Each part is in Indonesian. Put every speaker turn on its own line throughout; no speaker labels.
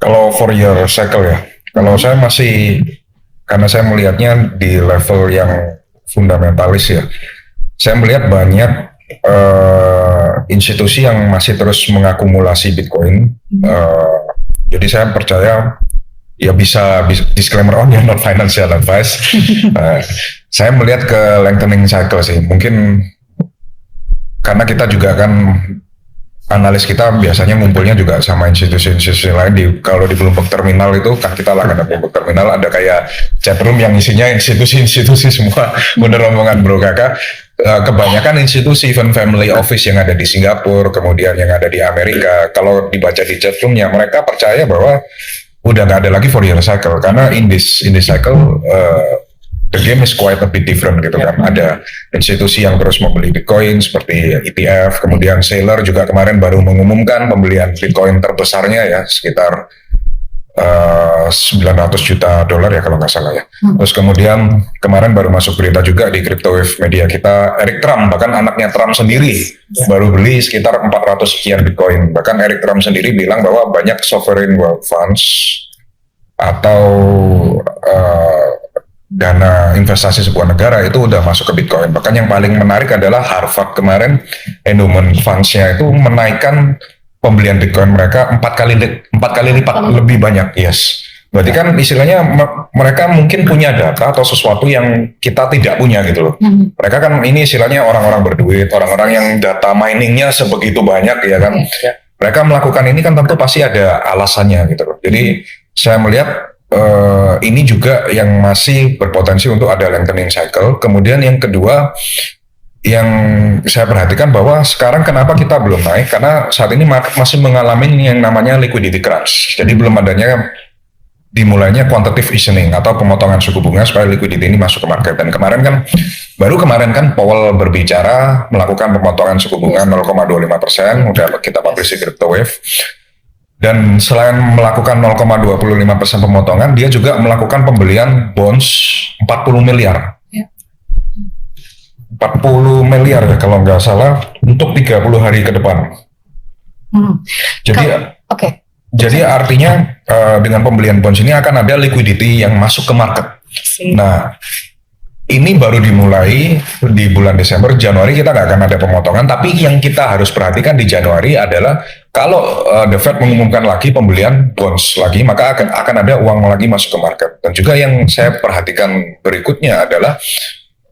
Kalau for year cycle ya, kalau saya masih, karena saya melihatnya di level yang fundamentalis ya, saya melihat banyak institusi yang masih terus mengakumulasi Bitcoin. Jadi saya percaya, ya bisa disclaimer on ya, not financial advice. Saya melihat ke lengthening cycle sih, mungkin karena kita juga kan analis kita biasanya ngumpulnya juga sama institusi-institusi lain. Kalau di Bloomberg Terminal itu kan kita lah, ada Bloomberg Terminal, ada kayak chatroom yang isinya institusi-institusi semua. Bener omongan Bro Kakak, kebanyakan institusi, even family office yang ada di Singapura, kemudian yang ada di Amerika, kalau dibaca di chatroomnya, mereka percaya bahwa udah nggak ada lagi for year cycle, karena in this cycle the game is quite a bit different gitu kan. Ada institusi yang terus membeli Bitcoin seperti ETF, kemudian Saylor juga kemarin baru mengumumkan pembelian Bitcoin terbesarnya ya, sekitar 900 juta dolar ya kalau nggak salah ya. Terus kemudian kemarin baru masuk berita juga di CryptoWave media kita, Eric Trump, bahkan anaknya Trump sendiri baru beli sekitar 400 sekian Bitcoin. Bahkan Eric Trump sendiri bilang bahwa banyak sovereign wealth funds atau dana investasi sebuah negara itu udah masuk ke Bitcoin. Bahkan yang paling menarik adalah Harvard kemarin endowment funds-nya itu menaikkan pembelian Bitcoin mereka 4 kali lipat lebih banyak. Yes. Berarti kan istilahnya mereka mungkin punya data atau sesuatu yang kita tidak punya gitu loh. Mereka kan ini istilahnya orang-orang berduit, orang-orang yang data miningnya sebegitu banyak ya kan. Mereka melakukan ini kan tentu pasti ada alasannya gitu loh. Jadi saya melihat ini juga yang masih berpotensi untuk ada lengthening cycle. Kemudian yang kedua yang saya perhatikan bahwa sekarang kenapa kita belum naik, karena saat ini market masih mengalami yang namanya liquidity crunch. Jadi belum adanya dimulainya quantitative easing atau pemotongan suku bunga supaya liquidity ini masuk ke market. Dan baru kemarin kan Powell berbicara melakukan pemotongan suku bunga 0,25%, udah kita publish di CryptoWave. Dan selain melakukan 0,25% pemotongan, dia juga melakukan pembelian bonds 40 miliar. 40 miliar ya kalau nggak salah untuk 30 hari ke depan. Jadi artinya dengan pembelian bonds ini akan ada liquidity yang masuk ke market. Nah, ini baru dimulai di bulan Desember. Januari kita nggak akan ada pemotongan, tapi yang kita harus perhatikan di Januari adalah kalau The Fed mengumumkan lagi pembelian bonds lagi, maka akan ada uang lagi masuk ke market. Dan juga yang saya perhatikan berikutnya adalah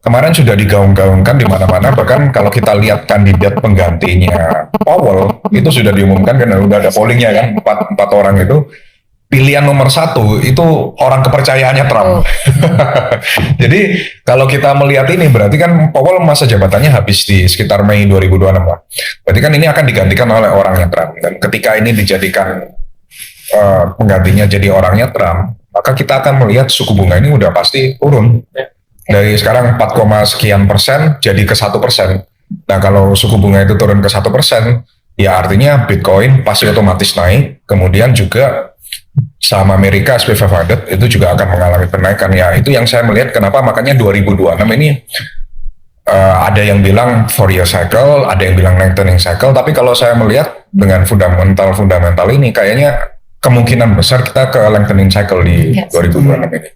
kemarin sudah digaung-gaungkan di mana-mana, bahkan kalau kita lihat kandidat penggantinya Powell itu sudah diumumkan kan, udah ada pollingnya kan, empat orang itu. Pilihan nomor 1 itu orang kepercayaannya Trump. Jadi kalau kita melihat ini berarti kan Powell masa jabatannya habis di sekitar Mei 2026 lah. Berarti kan ini akan digantikan oleh orangnya Trump. Dan ketika ini dijadikan penggantinya jadi orangnya Trump, maka kita akan melihat suku bunga ini udah pasti turun. Dari sekarang 4, sekian persen jadi ke 1%. Nah kalau suku bunga itu turun ke 1%, ya artinya Bitcoin pasti otomatis naik. Kemudian juga saham Amerika SP500 itu juga akan mengalami kenaikan. Ya itu yang saya melihat kenapa makanya 2026 ini ada yang bilang 4 year cycle, ada yang bilang lengthening cycle, tapi kalau saya melihat dengan fundamental ini kayaknya kemungkinan besar kita ke lengthening cycle di 2026 ini.